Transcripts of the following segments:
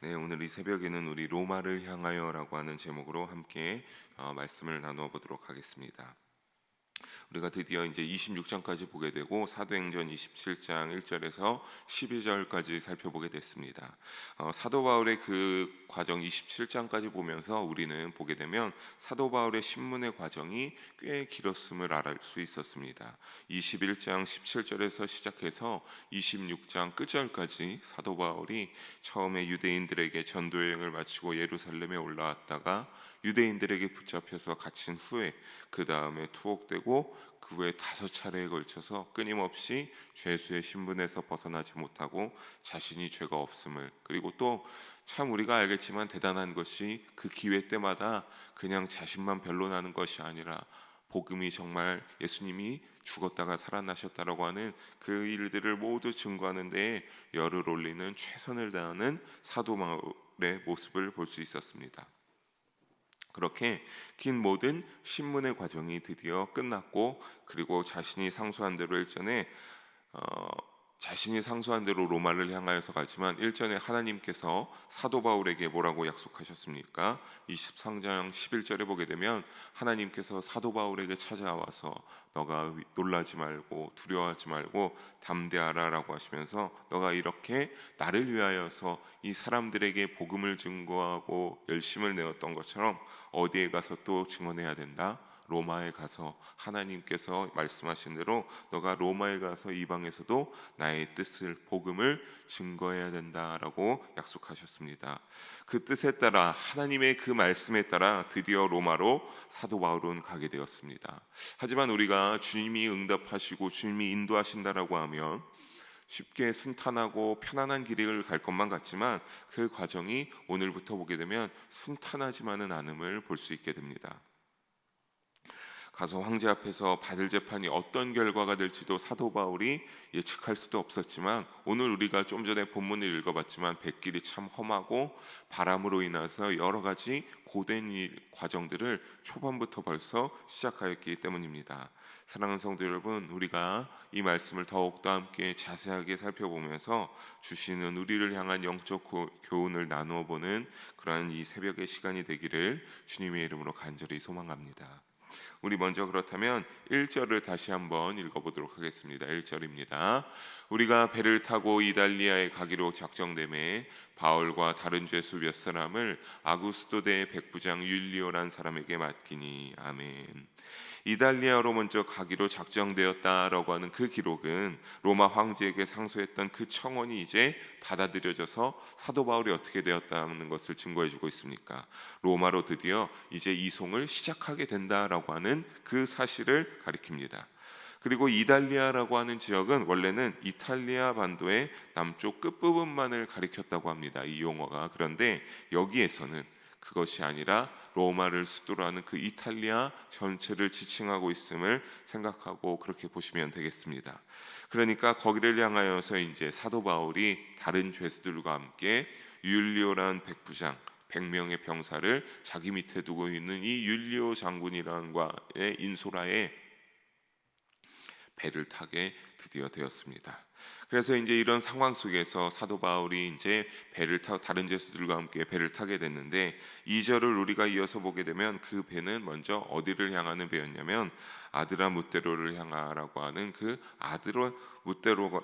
네, 오늘 이 새벽에는 우리 로마를 향하여라고 하는 제목으로 함께 말씀을 나누어 보도록 하겠습니다. 우리가 드디어 이제 26장까지 보게 되고 사도행전 27장 1절에서 12절까지 살펴보게 됐습니다. 사도 바울의 그 과정 27장까지 보면서 우리는 보게 되면 사도 바울의 신문의 과정이 꽤 길었음을 알 수 있었습니다. 21장 17절에서 시작해서 26장 끝절까지 사도 바울이 처음에 유대인들에게 전도 여행을 마치고 예루살렘에 올라왔다가 유대인들에게 붙잡혀서 갇힌 후에 그 다음에 투옥되고 그 후에 5차례에 걸쳐서 끊임없이 죄수의 신분에서 벗어나지 못하고 자신이 죄가 없음을, 그리고 또 참 우리가 알겠지만 대단한 것이 그 기회 때마다 그냥 자신만 변론하는 것이 아니라 복음이 정말 예수님이 죽었다가 살아나셨다라고 하는 그 일들을 모두 증거하는 데에 열을 올리는 최선을 다하는 사도 바울의 모습을 볼 수 있었습니다. 그렇게 긴 모든 신문의 과정이 드디어 끝났고, 그리고 자신이 상소한 대로 자신이 상소한 대로 로마를 향하여서 가지만 일전에 하나님께서 사도 바울에게 뭐라고 약속하셨습니까? 23장 11절에 보게 되면 하나님께서 사도 바울에게 찾아와서 너가 놀라지 말고 두려워하지 말고 담대하라 라고 하시면서 너가 이렇게 나를 위하여서 이 사람들에게 복음을 증거하고 열심을 내었던 것처럼 어디에 가서 또 증언해야 된다. 로마에 가서 하나님께서 말씀하신 대로 너가 로마에 가서 이방에서도 나의 뜻을 복음을 증거해야 된다라고 약속하셨습니다. 그 뜻에 따라 하나님의 그 말씀에 따라 드디어 로마로 사도 바울은 가게 되었습니다. 하지만 우리가 주님이 응답하시고 주님이 인도하신다라고 하면 쉽게 순탄하고 편안한 길을 갈 것만 같지만 그 과정이 오늘부터 보게 되면 순탄하지만은 않음을 볼 수 있게 됩니다. 가서 황제 앞에서 받을 재판이 어떤 결과가 될지도 사도 바울이 예측할 수도 없었지만, 오늘 우리가 좀 전에 본문을 읽어봤지만 백길이 참 험하고 바람으로 인해서 여러 가지 고된 과정들을 초반부터 벌써 시작하였기 때문입니다. 사랑하는 성도 여러분, 우리가 이 말씀을 더욱더 함께 자세하게 살펴보면서 주시는 우리를 향한 영적 교훈을 나누어 보는 그러한 이 새벽의 시간이 되기를 주님의 이름으로 간절히 소망합니다. 우리 먼저 그렇다면 1절을 다시 한번 읽어보도록 하겠습니다. 1절입니다. 우리가 배를 타고 이달리아에 가기로 작정되매 바울과 다른 죄수 몇 사람을 아구스도대 백부장 율리오란 사람에게 맡기니. 아멘. 이달리아로 먼저 가기로 작정되었다라고 하는 그 기록은 로마 황제에게 상소했던 그 청원이 이제 받아들여져서 사도 바울이 어떻게 되었다는 것을 증거해주고 있습니까? 로마로 드디어 이제 이송을 시작하게 된다라고 하는 그 사실을 가리킵니다. 그리고 이달리아라고 하는 지역은 원래는 이탈리아 반도의 남쪽 끝부분만을 가리켰다고 합니다. 이 용어가. 그런데 여기에서는 그것이 아니라 로마를 수도로 하는 그 이탈리아 전체를 지칭하고 있음을 생각하고 그렇게 보시면 되겠습니다. 그러니까 거기를 향하여서 이제 사도 바울이 다른 죄수들과 함께 율리오라는 백부장 100명의 병사를 자기 밑에 두고 있는 이 율리오 장군이라는 과의 인소라에 배를 타게 드디어 되었습니다. 그래서 이제 이런 상황 속에서 사도 바울이 이제 배를 타고 다른 제수들과 함께 배를 타게 됐는데, 2절을 우리가 이어서 보게 되면 그 배는 먼저 어디를 향하는 배였냐면 아드라무테로를 향하라고 하는 그 아드라무테로의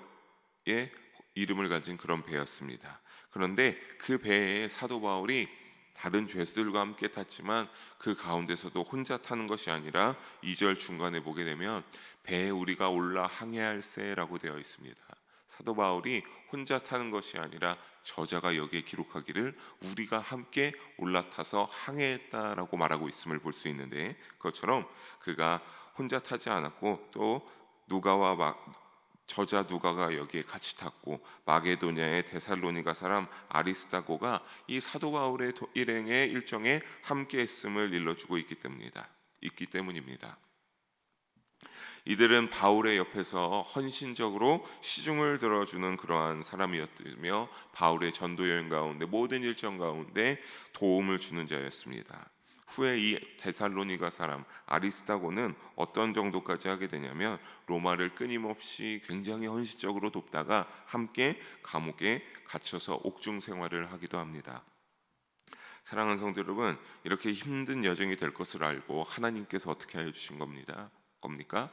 이름을 가진 그런 배였습니다. 그런데 그 배에 사도 바울이 다른 죄수들과 함께 탔지만 그 가운데서도 혼자 타는 것이 아니라 2절 중간에 보게 되면 배에 우리가 올라 항해할세라고 되어 있습니다. 사도 바울이 혼자 타는 것이 아니라 저자가 여기에 기록하기를 우리가 함께 올라타서 항해했다라고 말하고 있음을 볼 수 있는데, 그것처럼 그가 혼자 타지 않았고 또 저자 누가가 여기에 같이 탔고 마게도냐의 데살로니가 사람 아리스다고가 이 사도 바울의 일행의 일정에 함께했음을 일러주고 있기 때문입니다. 이들은 바울의 옆에서 헌신적으로 시중을 들어주는 그러한 사람이었으며 바울의 전도 여행 가운데 모든 일정 가운데 도움을 주는 자였습니다. 후에 이 데살로니가 사람 아리스타고는 어떤 정도까지 하게 되냐면 로마를 끊임없이 굉장히 헌신적으로 돕다가 함께 감옥에 갇혀서 옥중 생활을 하기도 합니다. 사랑하는 성도 여러분, 이렇게 힘든 여정이 될 것을 알고 하나님께서 어떻게 해주신 겁니까?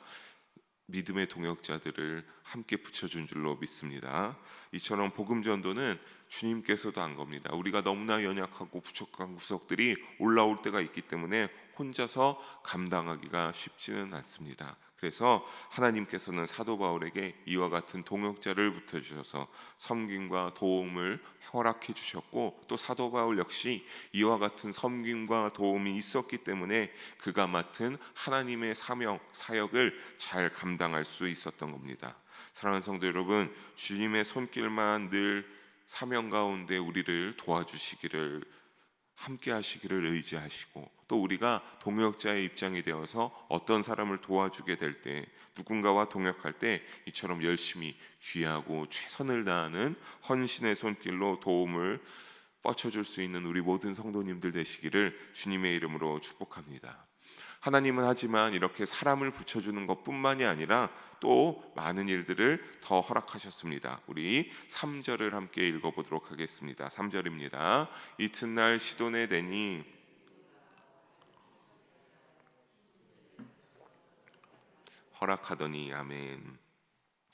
믿음의 동역자들을 함께 붙여준 줄로 믿습니다. 이처럼 복음 전도는 주님께서도 한 겁니다. 우리가 너무나 연약하고 부족한 구석들이 올라올 때가 있기 때문에 혼자서 감당하기가 쉽지는 않습니다. 그래서 하나님께서는 사도 바울에게 이와 같은 동역자를 붙여주셔서 섬김과 도움을 허락해 주셨고, 또 사도 바울 역시 이와 같은 섬김과 도움이 있었기 때문에 그가 맡은 하나님의 사명, 사역을 잘 감당할 수 있었던 겁니다. 사랑하는 성도 여러분, 주님의 손길만 늘 사명 가운데 우리를 도와주시기를, 함께 하시기를 의지하시고, 또 우리가 동역자의 입장이 되어서 어떤 사람을 도와주게 될 때, 누군가와 동역할 때 이처럼 열심히 귀하고 최선을 다하는 헌신의 손길로 도움을 뻗쳐줄 수 있는 우리 모든 성도님들 되시기를 주님의 이름으로 축복합니다. 하나님은 하지만 이렇게 사람을 붙여주는 것뿐만이 아니라 또 많은 일들을 더 허락하셨습니다. 우리 3절을 함께 읽어보도록 하겠습니다. 3절입니다. 이튿날 시돈에 내니 허락하더니. 아멘.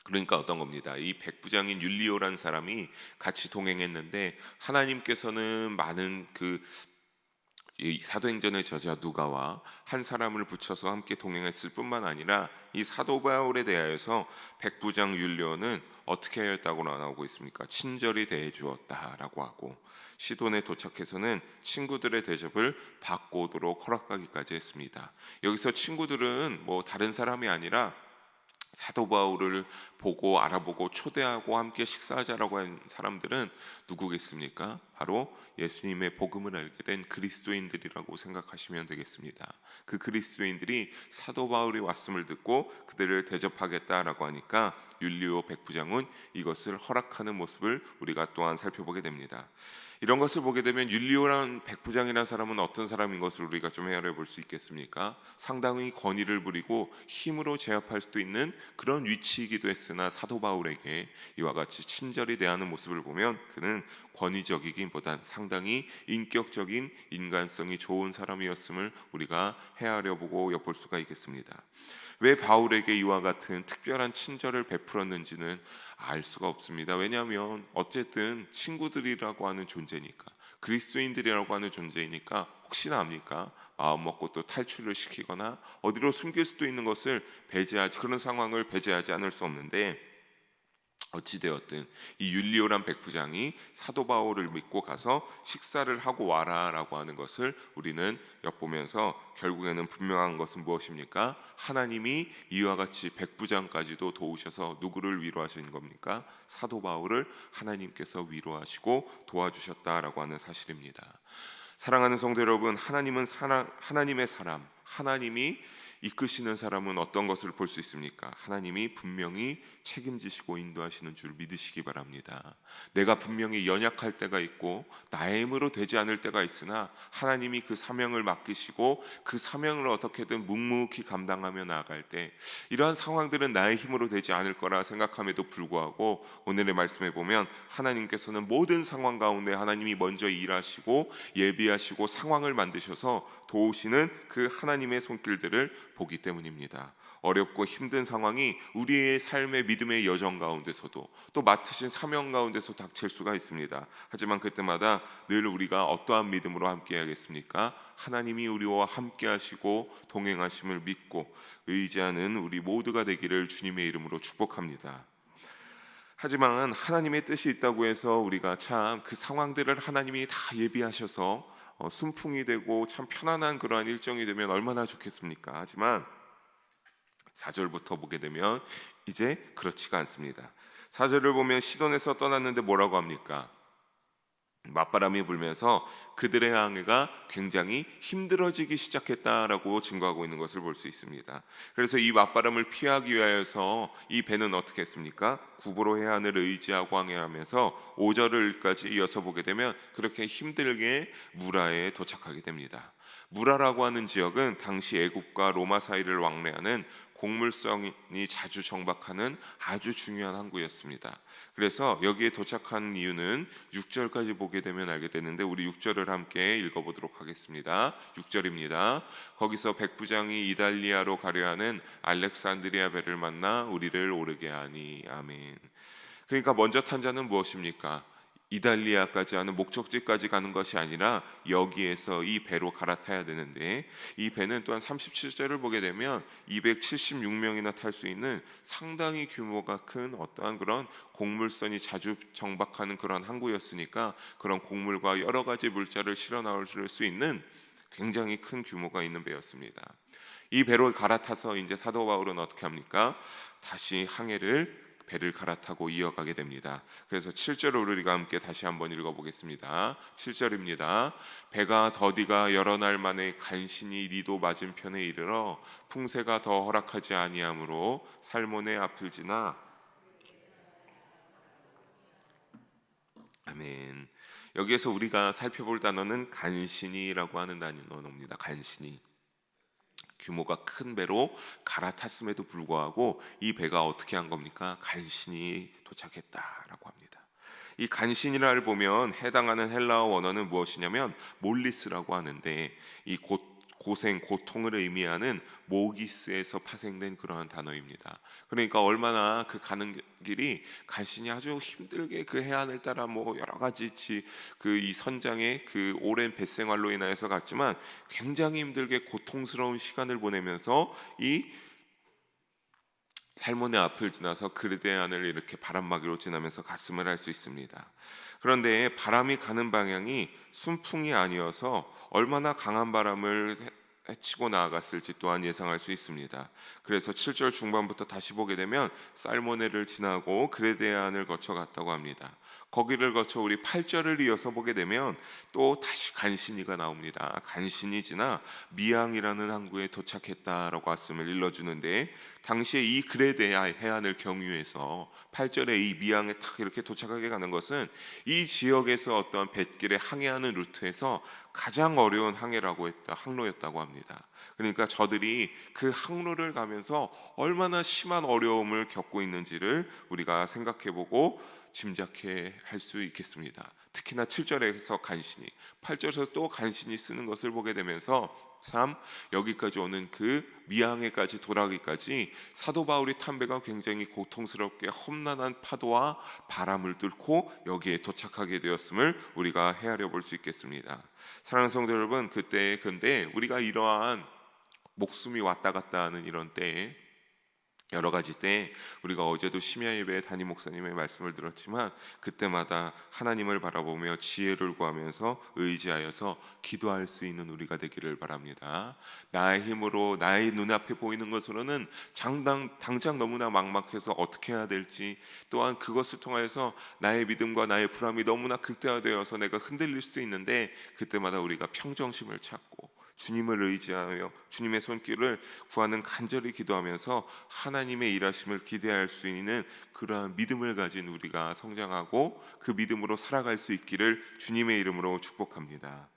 그러니까 어떤 겁니다. 이 백부장인 율리오란 사람이 같이 동행했는데 하나님께서는 많은 이 사도행전의 저자 누가와 한 사람을 붙여서 함께 동행했을 뿐만 아니라 이 사도 바울에 대하여서 백부장 율리오는 어떻게 하였다고 나오고 있습니까? 친절히 대해 주었다라고 하고, 시돈에 도착해서는 친구들의 대접을 받고 오도록 허락하기까지 했습니다. 여기서 친구들은 뭐 다른 사람이 아니라 사도 바울을 보고 알아보고 초대하고 함께 식사하자라고 한 사람들은 누구겠습니까? 바로 예수님의 복음을 알게 된 그리스도인들이라고 생각하시면 되겠습니다. 그 그리스도인들이 사도 바울이 왔음을 듣고 그들을 대접하겠다라고 하니까 율리오 백부장은 이것을 허락하는 모습을 우리가 또한 살펴보게 됩니다. 이런 것을 보게 되면 율리오라는 백부장이라는 사람은 어떤 사람인 것을 우리가 좀 헤아려 볼 수 있겠습니까? 상당히 권위를 부리고 힘으로 제압할 수도 있는 그런 위치이기도 했으나 사도 바울에게 이와 같이 친절히 대하는 모습을 보면 그는 권위적이기보단 상당히 인격적인 인간성이 좋은 사람이었음을 우리가 헤아려 보고 엿볼 수가 있겠습니다. 왜 바울에게 이와 같은 특별한 친절을 베풀었는지는 알 수가 없습니다. 왜냐하면 어쨌든 친구들이라고 하는 존재니까, 그리스도인들이라고 하는 존재이니까 혹시나 합니까? 마음 먹고 또 탈출을 시키거나 어디로 숨길 수도 있는 것을 그런 상황을 배제하지 않을 수 없는데, 어찌되었든 이 율리오란 백부장이 사도 바울을 믿고 가서 식사를 하고 와라라고 하는 것을 우리는 엿보면서 결국에는 분명한 것은 무엇입니까? 하나님이 이와 같이 백부장까지도 도우셔서 누구를 위로하신 겁니까? 사도 바울을 하나님께서 위로하시고 도와주셨다라고 하는 사실입니다. 사랑하는 성도 여러분, 하나님의 사람, 하나님이 이끄시는 사람은 어떤 것을 볼 수 있습니까? 하나님이 분명히 책임지시고 인도하시는 줄 믿으시기 바랍니다. 내가 분명히 연약할 때가 있고 나의 힘으로 되지 않을 때가 있으나 하나님이 그 사명을 맡기시고 그 사명을 어떻게든 묵묵히 감당하며 나아갈 때 이러한 상황들은 나의 힘으로 되지 않을 거라 생각함에도 불구하고 오늘의 말씀에 보면 하나님께서는 모든 상황 가운데 하나님이 먼저 일하시고 예비하시고 상황을 만드셔서 도우시는 그 하나님의 손길들을 보기 때문입니다. 어렵고 힘든 상황이 우리의 삶의 믿음의 여정 가운데서도 또 맡으신 사명 가운데서 닥칠 수가 있습니다. 하지만 그때마다 늘 우리가 어떠한 믿음으로 함께 하겠습니까? 하나님이 우리와 함께 하시고 동행하심을 믿고 의지하는 우리 모두가 되기를 주님의 이름으로 축복합니다. 하지만 하나님의 뜻이 있다고 해서 우리가 참 그 상황들을 하나님이 다 예비하셔서 순풍이 되고 참 편안한 그러한 일정이 되면 얼마나 좋겠습니까? 하지만 4절부터 보게 되면 이제 그렇지가 않습니다. 4절을 보면 시돈에서 떠났는데 뭐라고 합니까? 맞바람이 불면서 그들의 항해가 굉장히 힘들어지기 시작했다라고 증거하고 있는 것을 볼 수 있습니다. 그래서 이 맞바람을 피하기 위하여서 이 배는 어떻게 했습니까? 구보로 해안을 의지하고 항해하면서 5절을까지 이어서 보게 되면 그렇게 힘들게 무라에 도착하게 됩니다. 무라라고 하는 지역은 당시 애국과 로마 사이를 왕래하는 곡물성이 자주 정박하는 아주 중요한 항구였습니다. 그래서 여기에 도착한 이유는 6절까지 보게 되면 알게 되는데, 우리 6절을 함께 읽어보도록 하겠습니다. 6절입니다. 거기서 백부장이 이달리아로 가려 하는 알렉산드리아 배를 만나 우리를 오르게 하니. 아멘. 그러니까 먼저 탄 자는 무엇입니까? 이달리아까지 하는 목적지까지 가는 것이 아니라 여기에서 이 배로 갈아타야 되는데, 이 배는 또한 37절을 보게 되면 276명이나 탈 수 있는 상당히 규모가 큰 어떠한 그런 곡물선이 자주 정박하는 그런 항구였으니까, 그런 곡물과 여러 가지 물자를 실어 나올 수 있는 굉장히 큰 규모가 있는 배였습니다. 이 배로 갈아타서 이제 사도 바울은 어떻게 합니까? 다시 배를 갈아타고 이어가게 됩니다. 그래서 7절을 우리가 함께 다시 한번 읽어보겠습니다. 7절입니다. 배가 더디가 여러 날 만에 간신히 니도 맞은편에 이르러 풍세가 더 허락하지 아니하므로 살몬의 앞을 지나. 아멘. 여기에서 우리가 살펴볼 단어는 간신히라고 하는 단어입니다. 간신히. 규모가 큰 배로 갈아탔음에도 불구하고 이 배가 어떻게 한 겁니까? 간신히 도착했다라고 합니다. 이 간신이라를 보면 해당하는 헬라어 원어는 무엇이냐면 몰리스라고 하는데, 이 고생, 고통을 의미하는 모기스에서 파생된 그러한 단어입니다. 그러니까 얼마나 그 가는 길이 간신히 아주 힘들게 그 해안을 따라 뭐 여러 가지 그 이 선장의 그 오랜 뱃생활로 인하여서 갔지만, 굉장히 힘들게 고통스러운 시간을 보내면서 이 살몬의 앞을 지나서 그르데안을 이렇게 바람막이로 지나면서 갔음을 알 수 있습니다. 그런데 바람이 가는 방향이 순풍이 아니어서 얼마나 강한 바람을 헤치고 나아갔을지 또한 예상할 수 있습니다. 그래서 7절 중반부터 다시 보게 되면 살모네를 지나고 그레데안을 거쳐 갔다고 합니다. 거기를 거쳐 우리 8절을 이어서 보게 되면 또 다시 간신히가 나옵니다. 간신히 지나 미앙이라는 항구에 도착했다라고 말씀을 일러주는데, 당시에 이 그레데아 해안을 경유해서 8절에 이 미앙에 탁 이렇게 도착하게 가는 것은 이 지역에서 어떤 뱃길에 항해하는 루트에서 가장 어려운 항로였다고 합니다. 그러니까 저들이 그 항로를 가면서 얼마나 심한 어려움을 겪고 있는지를 우리가 생각해보고 짐작해 할 수 있겠습니다. 특히나 7절에서 간신히, 8절에서 또 간신히 쓰는 것을 보게 되면서 참 여기까지 오는 그 미항에까지 돌아가기까지 사도 바울이 탄 배가 굉장히 고통스럽게 험난한 파도와 바람을 뚫고 여기에 도착하게 되었음을 우리가 헤아려 볼 수 있겠습니다. 사랑하는 성도 여러분, 그때 근데 우리가 이러한 목숨이 왔다 갔다 하는 이런 때에, 여러 가지 때, 우리가 어제도 심야 예배에 담임 목사님의 말씀을 들었지만 그때마다 하나님을 바라보며 지혜를 구하면서 의지하여서 기도할 수 있는 우리가 되기를 바랍니다. 나의 힘으로, 나의 눈앞에 보이는 것으로는 당장 너무나 막막해서 어떻게 해야 될지, 또한 그것을 통하여서 나의 믿음과 나의 불안이 너무나 극대화되어서 내가 흔들릴 수 있는데, 그때마다 우리가 평정심을 찾고 주님을 의지하며 주님의 손길을 구하는 간절히 기도하면서 하나님의 일하심을 기대할 수 있는 그러한 믿음을 가진 우리가 성장하고 그 믿음으로 살아갈 수 있기를 주님의 이름으로 축복합니다.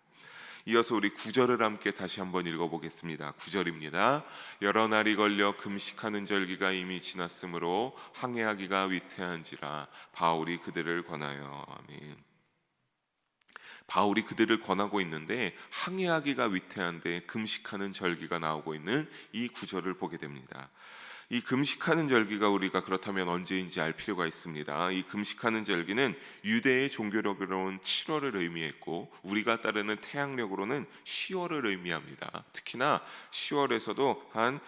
이어서 우리 9절을 함께 다시 한번 읽어보겠습니다. 9절입니다. 여러 날이 걸려 금식하는 절기가 이미 지났으므로 항해하기가 위태한지라 바울이 그들을 권하여. 아멘. 바울이 그들을 권하고 있는데 항해하기가 위태한데 금식하는 절기가 나오고 있는 이 구절을 보게 됩니다. 이 금식하는 절기가 우리가 그렇다면 언제인지 알 필요가 있습니다. 이 금식하는 절기는 유대의 종교력으로는 7월을 의미했고 우리가 따르는 태양력으로는 10월을 의미합니다. 특히나 10월에서도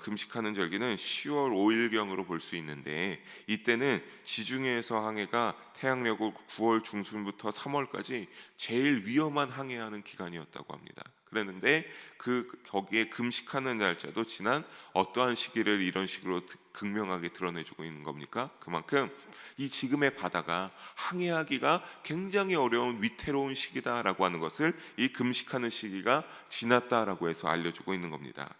금식하는 절기는 10월 5일경으로 볼 수 있는데, 이때는 지중해에서 항해가 태양력으로 9월 중순부터 3월까지 제일 위험한 항해하는 기간이었다고 합니다. 그랬는데 거기에 금식하는 날짜도 지난 어떠한 시기를 이런 식으로 극명하게 드러내주고 있는 겁니까? 그만큼 이 지금의 바다가 항해하기가 굉장히 어려운 위태로운 시기다라고 하는 것을 이 금식하는 시기가 지났다라고 해서 알려주고 있는 겁니다.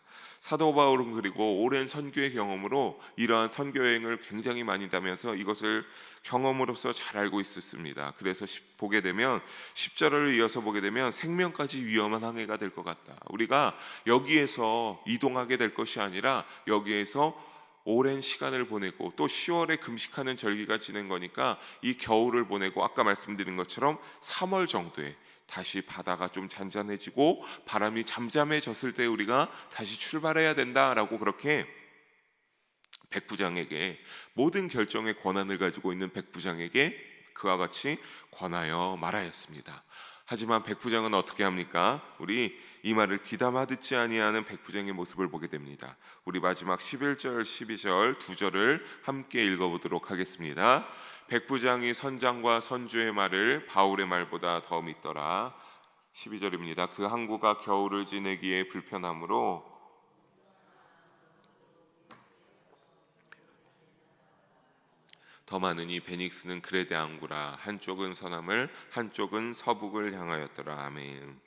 사도 바울은 그리고 오랜 선교의 경험으로 이러한 선교 여행을 굉장히 많이 다면서 이것을 경험으로서 잘 알고 있었습니다. 그래서 보게 되면 10절을 이어서 보게 되면 생명까지 위험한 항해가 될 것 같다. 우리가 여기에서 이동하게 될 것이 아니라 여기에서 오랜 시간을 보내고 또 10월에 금식하는 절기가 지낸 거니까 이 겨울을 보내고 아까 말씀드린 것처럼 3월 정도에 다시 바다가 좀 잔잔해지고 바람이 잠잠해졌을 때 우리가 다시 출발해야 된다라고 그렇게 백부장에게 모든 결정의 권한을 가지고 있는 백부장에게 그와 같이 권하여 말하였습니다. 하지만 백부장은 어떻게 합니까? 우리 이 말을 귀담아 듣지 아니하는 백부장의 모습을 보게 됩니다. 우리 마지막 11절 12절 두 절을 함께 읽어보도록 하겠습니다. 백부장이 선장과 선주의 말을 바울의 말보다 더 믿더라. 12절입니다. 그 항구가 겨울을 지내기에 불편하므로 더 많으니 베닉스는 그레데 항구라. 한쪽은 서남을 한쪽은 서북을 향하였더라. 아멘.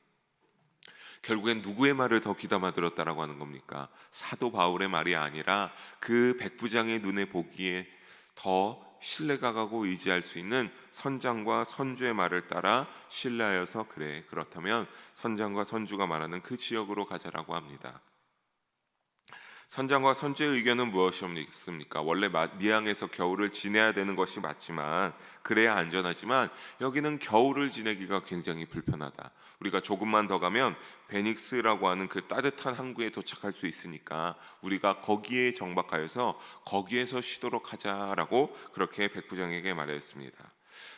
결국엔 누구의 말을 더 귀담아 들었다라고 하는 겁니까? 사도 바울의 말이 아니라 그 백부장의 눈에 보기에 더 신뢰가 가고 의지할 수 있는 선장과 선주의 말을 따라 신뢰하여서 그래, 그렇다면 선장과 선주가 말하는 그 지역으로 가자라고 합니다. 선장과 선주의 의견은 무엇이었습니까? 원래 미항에서 겨울을 지내야 되는 것이 맞지만 그래야 안전하지만 여기는 겨울을 지내기가 굉장히 불편하다. 우리가 조금만 더 가면 베닉스라고 하는 그 따뜻한 항구에 도착할 수 있으니까 우리가 거기에 정박하여서 거기에서 쉬도록 하자라고 그렇게 백부장에게 말했습니다.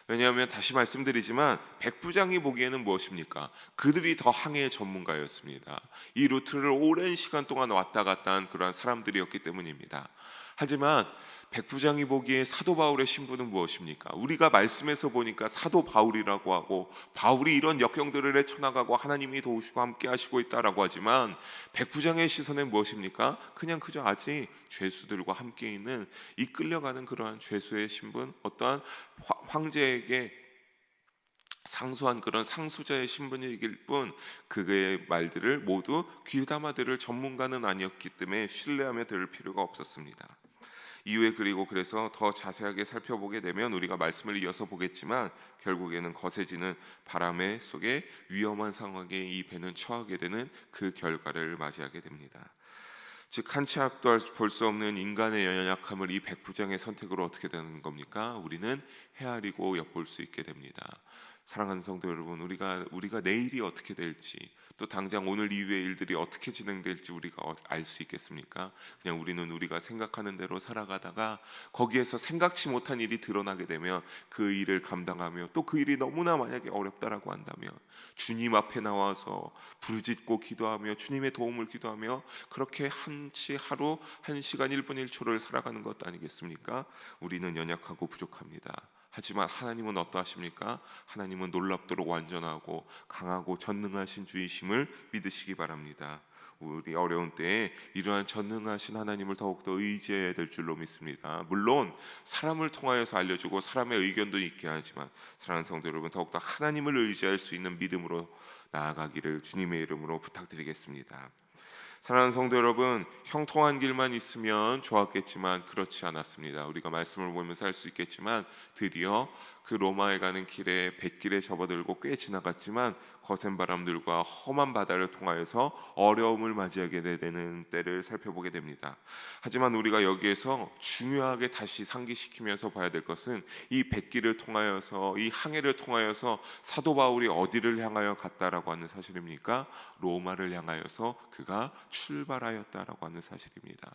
왜냐하면 다시 말씀드리지만 백부장이 보기에는 무엇입니까? 그들이 더 항해 전문가였습니다. 이 루트를 오랜 시간 동안 왔다 갔다 한 그러한 사람들이었기 때문입니다. 하지만 백부장이 보기에 사도 바울의 신분은 무엇입니까? 우리가 말씀에서 보니까 사도 바울이라고 하고 바울이 이런 역경들을 헤쳐나가고 하나님이 도우시고 함께 하시고 있다라고 하지만 백부장의 시선은 무엇입니까? 그냥 그저 아직 죄수들과 함께 있는 이끌려가는 그러한 죄수의 신분, 어떠한 황제에게 상소한 그런 상수자의 신분이길 뿐 그의 말들을 모두 귀담아 들을 전문가는 아니었기 때문에 신뢰하며 들을 필요가 없었습니다. 이후에 그래서 더 자세하게 살펴보게 되면 우리가 말씀을 이어서 보겠지만 결국에는 거세지는 바람의 속에 위험한 상황에 이 배는 처하게 되는 그 결과를 맞이하게 됩니다. 즉 한 치 앞도 볼 수 없는 인간의 연약함을 이 백부장의 선택으로 어떻게 되는 겁니까? 우리는 헤아리고 엿볼 수 있게 됩니다. 사랑하는 성도 여러분, 우리가 내일이 어떻게 될지 또 당장 오늘 이후의 일들이 어떻게 진행될지 우리가 알 수 있겠습니까? 그냥 우리가 생각하는 대로 살아가다가 거기에서 생각지 못한 일이 드러나게 되면 그 일을 감당하며 또 그 일이 너무나 만약에 어렵다라고 한다면 주님 앞에 나와서 부르짖고 기도하며 주님의 도움을 기도하며 그렇게 하루 1시간 1분 1초를 살아가는 것 아니겠습니까? 우리는 연약하고 부족합니다. 하지만 하나님은 어떠하십니까? 하나님은 놀랍도록 완전하고 강하고 전능하신 주이심을 믿으시기 바랍니다. 우리 어려운 때에 이러한 전능하신 하나님을 더욱더 의지해야 될 줄로 믿습니다. 물론 사람을 통하여서 알려주고 사람의 의견도 있긴 하지만 사랑하는 성도 여러분, 더욱더 하나님을 의지할 수 있는 믿음으로 나아가기를 주님의 이름으로 부탁드리겠습니다. 사랑하는 성도 여러분, 형통한 길만 있으면 좋았겠지만 그렇지 않았습니다. 우리가 말씀을 보면서 알 수 있겠지만 드디어 그 로마에 가는 길에 뱃길에 접어들고 꽤 지나갔지만 거센 바람들과 험한 바다를 통하여서 어려움을 맞이하게 되는 때를 살펴보게 됩니다. 하지만 우리가 여기에서 중요하게 다시 상기시키면서 봐야 될 것은 이 뱃길을 통하여서 이 항해를 통하여서 사도 바울이 어디를 향하여 갔다라고 하는 사실입니까? 로마를 향하여서 그가 출발하였다라고 하는 사실입니다.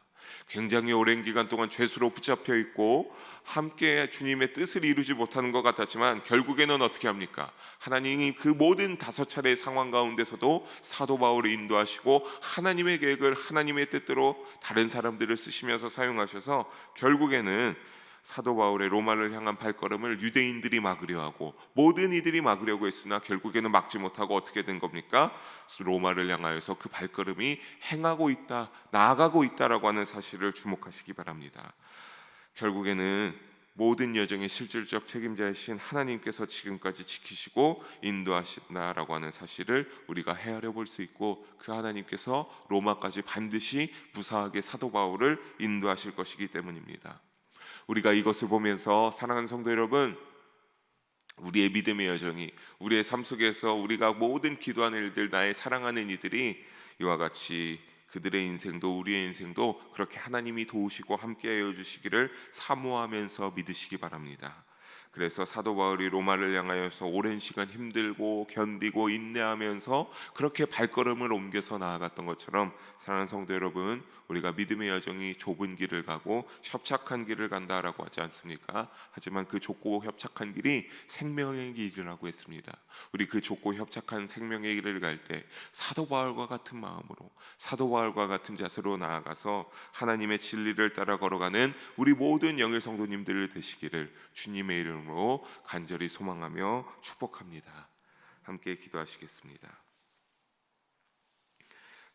굉장히 오랜 기간 동안 죄수로 붙잡혀 있고 함께 주님의 뜻을 이루지 못하는 것 같았지만 결국에는 어떻게 합니까? 하나님이 그 모든 5차례의 상황 가운데서도 사도 바울을 인도하시고 하나님의 계획을 하나님의 뜻대로 다른 사람들을 쓰시면서 사용하셔서 결국에는 사도 바울의 로마를 향한 발걸음을 유대인들이 막으려 하고 모든 이들이 막으려고 했으나 결국에는 막지 못하고 어떻게 된 겁니까? 로마를 향하여서 그 발걸음이 행하고 있다, 나아가고 있다라고 하는 사실을 주목하시기 바랍니다. 결국에는 모든 여정의 실질적 책임자이신 하나님께서 지금까지 지키시고 인도하신다라고 하는 사실을 우리가 헤아려 볼 수 있고, 그 하나님께서 로마까지 반드시 무사하게 사도 바울을 인도하실 것이기 때문입니다. 우리가 이것을 보면서 사랑하는 성도 여러분, 우리의 믿음의 여정이, 우리의 삶 속에서 우리가 모든 기도하는 일들, 나의 사랑하는 이들이 이와 같이 그들의 인생도 우리의 인생도 그렇게 하나님이 도우시고 함께하여 주시기를 사모하면서 믿으시기 바랍니다. 그래서 사도 바울이 로마를 향하여서 오랜 시간 힘들고 견디고 인내하면서 그렇게 발걸음을 옮겨서 나아갔던 것처럼, 사랑하는 성도 여러분, 우리가 믿음의 여정이 좁은 길을 가고 협착한 길을 간다라고 하지 않습니까? 하지만 그 좁고 협착한 길이 생명의 길이라고 했습니다. 우리 그 좁고 협착한 생명의 길을 갈 때 사도 바울과 같은 마음으로, 사도 바울과 같은 자세로 나아가서 하나님의 진리를 따라 걸어가는 우리 모든 영의 성도님들 되시기를 주님의 이름으로 간절히 소망하며 축복합니다. 함께 기도하시겠습니다.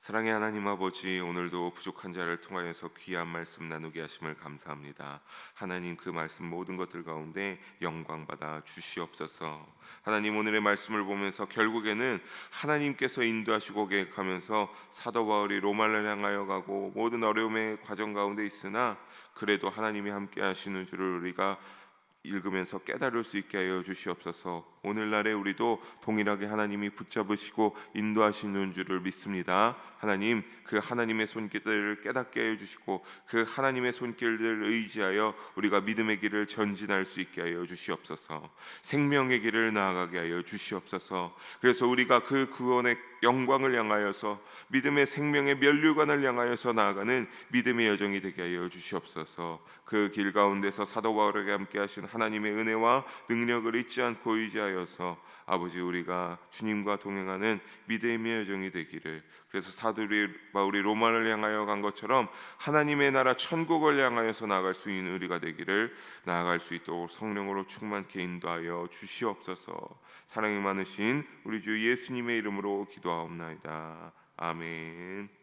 사랑의 하나님 아버지, 오늘도 부족한 자를 통하여서 귀한 말씀 나누게 하심을 감사합니다. 하나님, 그 말씀 모든 것들 가운데 영광 받아 주시옵소서. 하나님, 오늘의 말씀을 보면서 결국에는 하나님께서 인도하시고 계획하면서 사도 바울이 로마를 향하여 가고 모든 어려움의 과정 가운데 있으나 그래도 하나님이 함께 하시는 줄을 우리가 읽으면서 깨달을 수 있게 하여 주시옵소서. 오늘날에 우리도 동일하게 하나님이 붙잡으시고 인도하시는 줄을 믿습니다. 하나님, 그 하나님의 손길들을 깨닫게 하여 주시고 그 하나님의 손길들을 의지하여 우리가 믿음의 길을 전진할 수 있게 하여 주시옵소서. 생명의 길을 나아가게 하여 주시옵소서. 그래서 우리가 그 구원의 영광을 향하여서 믿음의 생명의 면류관을 향하여서 나아가는 믿음의 여정이 되게 하여 주시옵소서. 그 길 가운데서 사도 바울에게 함께 하신 하나님의 은혜와 능력을 잊지 않고 의지하여서 아버지, 우리가 주님과 동행하는 믿음의 여정이 되기를, 그래서 사도 바울이 로마를 향하여 간 것처럼 하나님의 나라 천국을 향하여서 나아갈 수 있는 우리가 되기를, 나아갈 수 있도록 성령으로 충만케 인도하여 주시옵소서. 사랑이 많으신 우리 주 예수님의 이름으로 기도하옵나이다. 아멘.